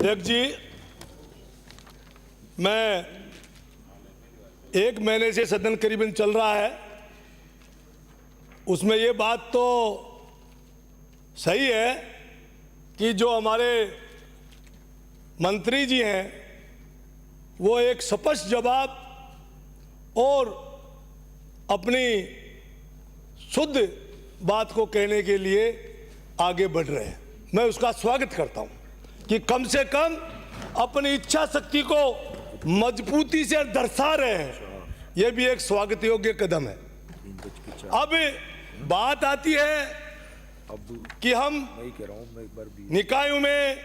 अध्यक्ष जी, मैं 1 महीने से सदन करीबन चल रहा है, उसमें ये बात तो सही है कि जो हमारे मंत्री जी हैं वो एक स्पष्ट जवाब और अपनी शुद्ध बात को कहने के लिए आगे बढ़ रहे हैं। मैं उसका स्वागत करता हूं कि कम से कम अपनी इच्छा शक्ति को मजबूती से दर्शा रहे हैं। यह भी एक स्वागत योग्य कदम है। अब बात आती है कि हम निकायों में,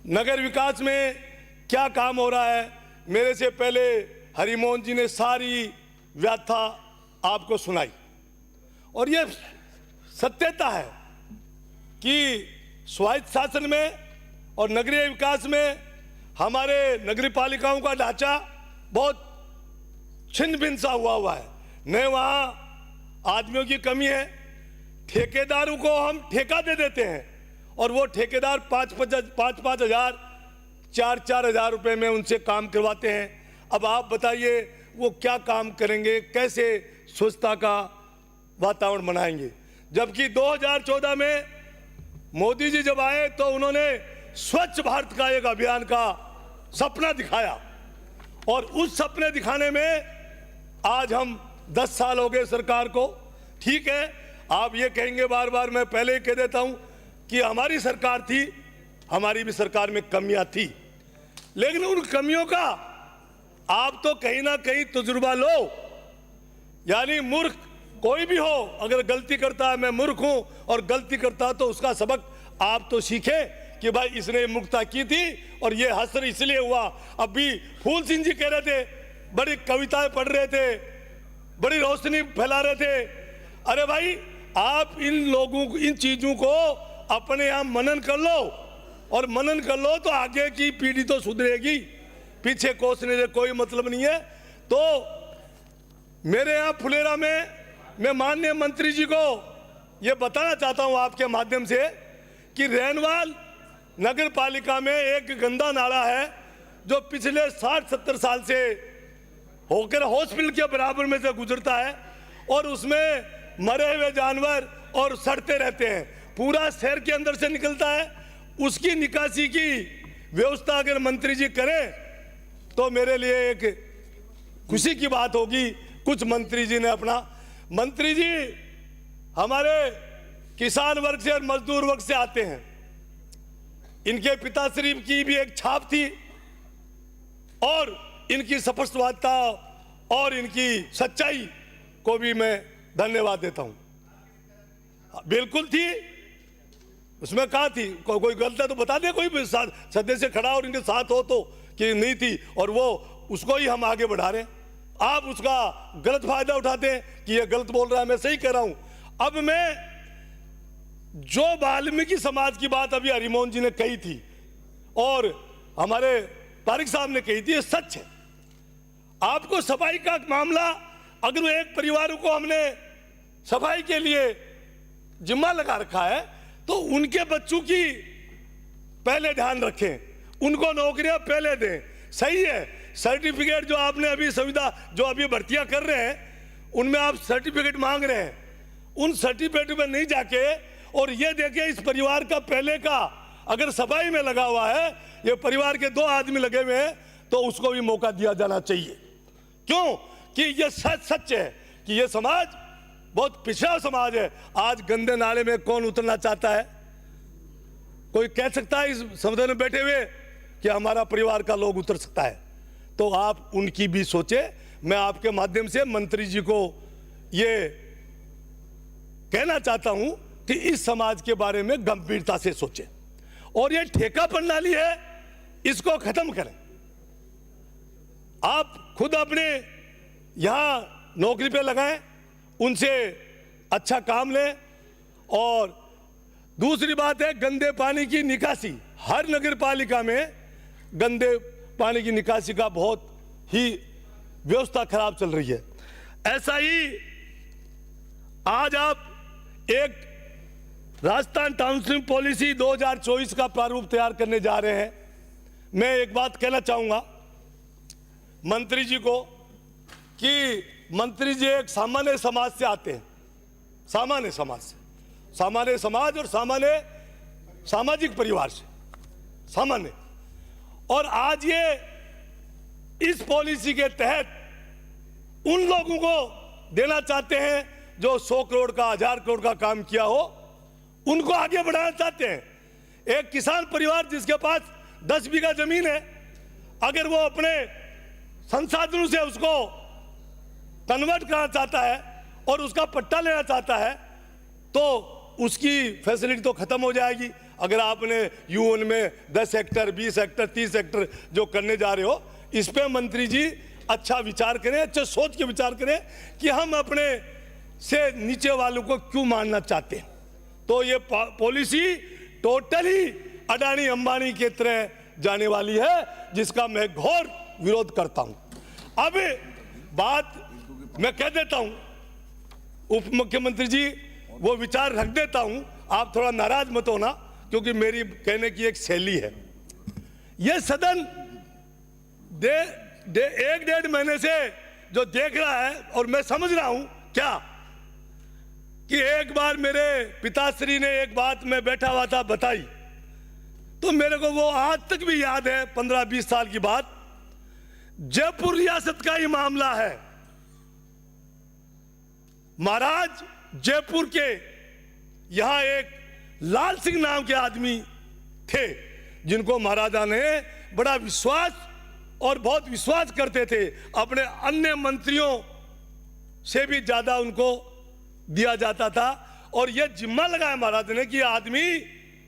नगर विकास में क्या काम हो रहा है। मेरे से पहले हरिमोहन जी ने सारी व्याख्या आपको सुनाई और यह सत्यता है कि स्वायत्त शासन में और नगरीय विकास में हमारे नगरीय पालिकाओं का ढांचा बहुत छिन्न भिन्न सा हुआ है। न वहाँ आदमियों की कमी है, ठेकेदारों को हम ठेका दे देते हैं और वो ठेकेदार 5-5 हजार 4-4 हजार रुपये में उनसे काम करवाते हैं। अब आप बताइए वो क्या काम करेंगे, कैसे स्वच्छता का वातावरण बनाएंगे। जबकि 2014 में मोदी जी जब आए तो उन्होंने स्वच्छ भारत का एक अभियान का सपना दिखाया और उस सपने दिखाने में आज हम 10 साल हो गए सरकार को। ठीक है, आप ये कहेंगे बार बार, मैं पहले ही कह देता हूं कि हमारी सरकार थी, हमारी भी सरकार में कमियां थी, लेकिन उन कमियों का आप तो कहीं ना कहीं तजुर्बा लो। यानी मूर्ख कोई भी हो, अगर गलती करता है, मैं मूर्ख हूं और गलती करता तो उसका सबक आप तो सीखे कि भाई इसने मुक्ता की थी और ये हसर इसलिए हुआ। अभी फूल सिंह जी कह रहे थे, बड़ी कविताएं पढ़ रहे थे, बड़ी रोशनी फैला रहे थे। अरे भाई, आप इन लोगों को, इन चीजों को अपने यहाँ मनन कर लो और मनन कर लो तो आगे की पीढ़ी तो सुधरेगी। पीछे कोसने से कोई मतलब नहीं है। तो मेरे यहाँ फुलेरा में मैं माननीय मंत्री जी को ये बताना चाहता हूँ आपके माध्यम से कि रेनवाल नगर पालिका में एक गंदा नाला है जो पिछले 60-70 साल से होकर हॉस्पिटल के बराबर में से गुजरता है और उसमें मरे हुए जानवर और सड़ते रहते हैं। पूरा शहर के अंदर से निकलता है। उसकी निकासी की व्यवस्था अगर मंत्री जी करें तो मेरे लिए एक खुशी की बात होगी। कुछ मंत्री जी ने अपना, मंत्री जी हमारे किसान वर्ग से और मजदूर वर्ग से आते हैं, इनके पिताश्री की भी एक छाप थी और इनकी स्पष्टवादिता और इनकी सच्चाई को भी मैं धन्यवाद देता हूं। बिल्कुल थी, उसमें कहा थी, कोई गलत है तो बता दे, कोई भी सदस्य से खड़ा और इनके साथ हो तो कि नहीं थी और वो उसको ही हम आगे बढ़ा रहे हैं। आप उसका गलत फायदा उठाते हैं कि ये गलत बोल रहा है, मैं सही कह रहा हूं। अब मैं जो वाल्मीकि समाज की बात अभी हरिमोहन जी ने कही थी और हमारे पारिक साहब ने कही थी, ये सच है। आपको सफाई का मामला, अगर एक परिवार को हमने सफाई के लिए जिम्मा लगा रखा है तो उनके बच्चों की पहले ध्यान रखें, उनको नौकरियां पहले दें। सही है, सर्टिफिकेट जो आपने अभी सुविधा, जो अभी भर्तियां कर रहे हैं उनमें आप सर्टिफिकेट मांग रहे हैं, उन सर्टिफिकेट में नहीं जाके और ये देखे इस परिवार का पहले का अगर सफाई में लगा हुआ है, ये परिवार के 2 आदमी लगे हुए हैं तो उसको भी मौका दिया जाना चाहिए। क्यों कि ये सच है कि ये समाज बहुत पिछड़ा समाज है। आज गंदे नाले में कौन उतरना चाहता है? कोई कह सकता है इस सदन में बैठे हुए कि हमारा परिवार का लोग उतर सकता है? तो आप उनकी भी सोचे। मैं आपके माध्यम से मंत्री जी को ये कहना चाहता हूं कि इस समाज के बारे में गंभीरता से सोचें और ये ठेका प्रणाली है, इसको खत्म करें। आप खुद अपने यहां नौकरी पे लगाएं, उनसे अच्छा काम लें। और दूसरी बात है गंदे पानी की निकासी। हर नगर पालिका में गंदे पानी की निकासी का बहुत ही व्यवस्था खराब चल रही है। ऐसा ही आज आप एक राजस्थान टाउनशिप पॉलिसी 2024 का प्रारूप तैयार करने जा रहे हैं। मैं एक बात कहना चाहूँगा मंत्री जी को कि मंत्री जी एक सामान्य समाज से आते हैं, सामान्य समाज से, सामान्य समाज और सामान्य सामाजिक परिवार से, सामान्य। और आज ये इस पॉलिसी के तहत उन लोगों को देना चाहते हैं जो 100 करोड़ का 1000 करोड़ का काम किया हो, उनको आगे बढ़ाना चाहते हैं। एक किसान परिवार जिसके पास 10 बीघा जमीन है, अगर वो अपने संसाधनों से उसको कन्वर्ट करना चाहता है और उसका पट्टा लेना चाहता है तो उसकी फैसिलिटी तो खत्म हो जाएगी। अगर आपने यूएन में 10 हेक्टर 20 हेक्टर 30 हेक्टर जो करने जा रहे हो, इस पे मंत्री जी अच्छा विचार करें, अच्छा सोच के विचार करें कि हम अपने से नीचे वालों को क्यों मारना चाहते हैं। तो ये पॉलिसी टोटली अडानी अंबानी की तरह जाने वाली है, जिसका मैं घोर विरोध करता हूं। अब बात मैं कह देता हूं, उप मुख्यमंत्री जी वो विचार रख देता हूं, आप थोड़ा नाराज मत होना, क्योंकि मेरी कहने की एक शैली है। ये सदन एक डेढ़ महीने से जो देख रहा है, और मैं समझ रहा हूं क्या कि एक बार मेरे पिताश्री ने एक बात में बैठा हुआ था बताई, तो मेरे को वो आज तक भी याद है, 15-20 साल की बात। जयपुर रियासत का ही मामला है। महाराज जयपुर के यहां एक लाल सिंह नाम के आदमी थे, जिनको महाराजा ने बड़ा विश्वास और बहुत विश्वास करते थे, अपने अन्य मंत्रियों से भी ज्यादा उनको दिया जाता था। और यह जिम्मा लगाया महाराज ने कि आदमी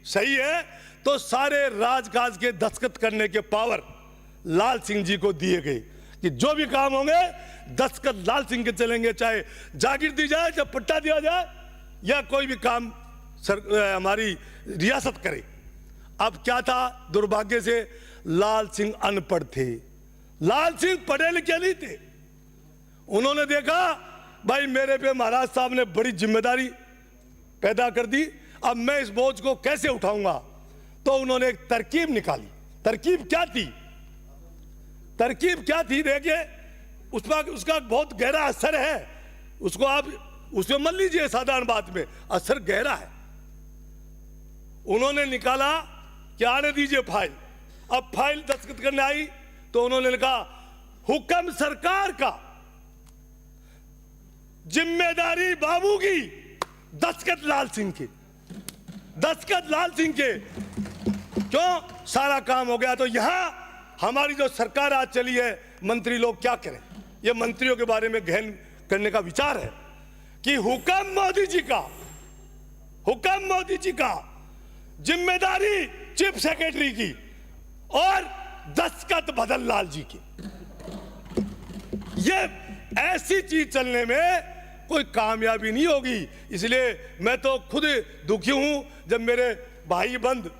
सही है, तो सारे राजकाज के दस्तखत करने के पावर लाल सिंह जी को दिए गए कि जो भी काम होंगे दस्तखत लाल सिंह के चलेंगे, चाहे जागीर दी जाए, चाहे पट्टा दिया जाए, या कोई भी काम हमारी रियासत करे। अब क्या था, दुर्भाग्य से लाल सिंह अनपढ़ थे, लाल सिंह पढ़े लिखे नहीं थे। उन्होंने देखा भाई मेरे पे महाराज साहब ने बड़ी जिम्मेदारी पैदा कर दी, अब मैं इस बोझ को कैसे उठाऊंगा। तो उन्होंने एक तरकीब निकाली। तरकीब क्या थी? तरकीब क्या थी देखिए, उसका बहुत गहरा असर है, उसको आप उसमें मत लीजिए साधारण बात में, असर गहरा है। उन्होंने निकाला कि आने दीजिए फाइल। अब फाइल दस्तखत करने आई तो उन्होंने लिखा हुक्म सरकार का, जिम्मेदारी बाबू की, दस्तखत लाल सिंह की, दस्तखत लाल सिंह के। क्यों? सारा काम हो गया। तो यहां हमारी जो सरकार आज चली है, मंत्री लोग क्या करें, ये मंत्रियों के बारे में गहन करने का विचार है कि हुक्म मोदी जी का, हुक्म मोदी जी का, जिम्मेदारी चीफ सेक्रेटरी की और दस्तखत भदन लाल जी की। ये ऐसी चीज चलने में कोई कामयाबी नहीं होगी। इसलिए मैं तो खुद दुखी हूं जब मेरे भाई बंद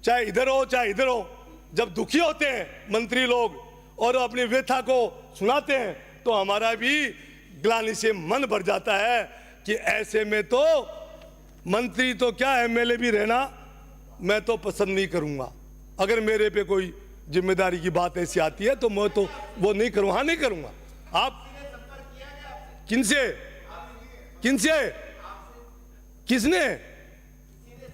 चाहे इधर हो चाहे इधर हो, जब दुखी होते हैं मंत्री लोग और अपनी व्यथा को सुनाते हैं, तो हमारा भी ग्लानि से मन भर जाता है कि ऐसे में तो मंत्री तो क्या एमएलए भी रहना मैं तो पसंद नहीं करूंगा। अगर मेरे पे कोई जिम्मेदारी की बात ऐसी आती है तो मैं तो वो नहीं करूंगा, हाँ नहीं करूंगा। आप किनसे किनसे किसने?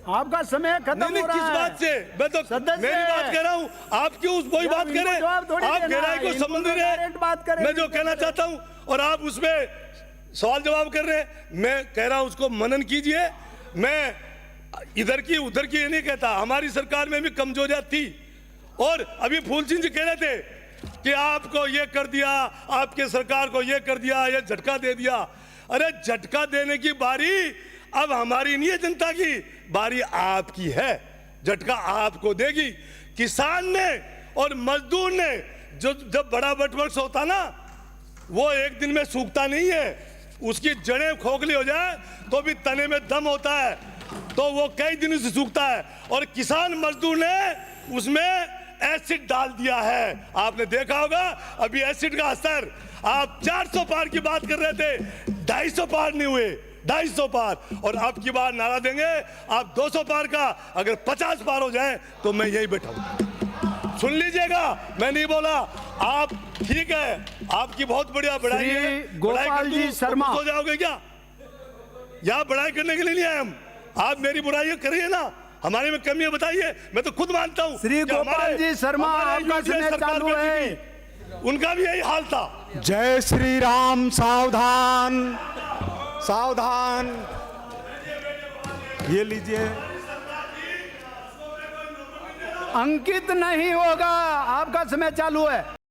आपका समय खत्म हो रहा है। किस बात से? मैं तो मेरी बात कर रहा हूं, आप क्यों उस वही बात करें? आप गहराई को समझ नहीं रहे। मैं जो कहना चाहता हूं और आप उसमें सवाल जवाब कर रहे हैं। मैं कह रहा हूं उसको मनन कीजिए। मैं इधर की उधर की ये नहीं कहता, हमारी सरकार में भी कमजोरियां थी। और अभी फूल सिंह जी कह रहे थे कि आपको ये कर दिया, आपके सरकार को ये कर दिया, ये झटका दे दिया। अरे झटका देने की बारी अब हमारी नहीं है, जनता की बारी आपकी है। झटका आपको देगी। किसान ने और मजदूर ने जो जब बड़ा बटवर्स होता ना, वो एक दिन में सूखता नहीं है। उसकी जड़ें खोखली हो जाए तो भी तने में दम होता है, तो वो कई दिनों से सूखता है। और किसान मजदूर ने उसमें एसिड डाल दिया है। आपने देखा होगा अभी एसिड का असर। आप 400 पार की बात कर रहे थे, 250 पार नहीं हुए, 250 पार। और अब की बार नारा देंगे आप 200 पार का। अगर 50 पार हो जाए तो मैं यही बैठा हूं। सुन लीजिएगा, मैं नहीं बोला। आप ठीक है, आपकी बहुत बढ़िया बढ़ाई श्री है। गोपाल जी शर्मा। हो जाओगे क्या? यहाँ बढ़ाई करने के लिए नहीं आए हम। आप मेरी बुराई करिए ना, हमारे में कमियां बताइए, मैं तो खुद मानता हूँ। श्री गोपाल जी शर्मा, आपका समय चालू है। उनका भी यही हाल था। जय श्री राम। सावधान सावधान, ये लीजिए। अंकित नहीं होगा, आपका समय चालू है।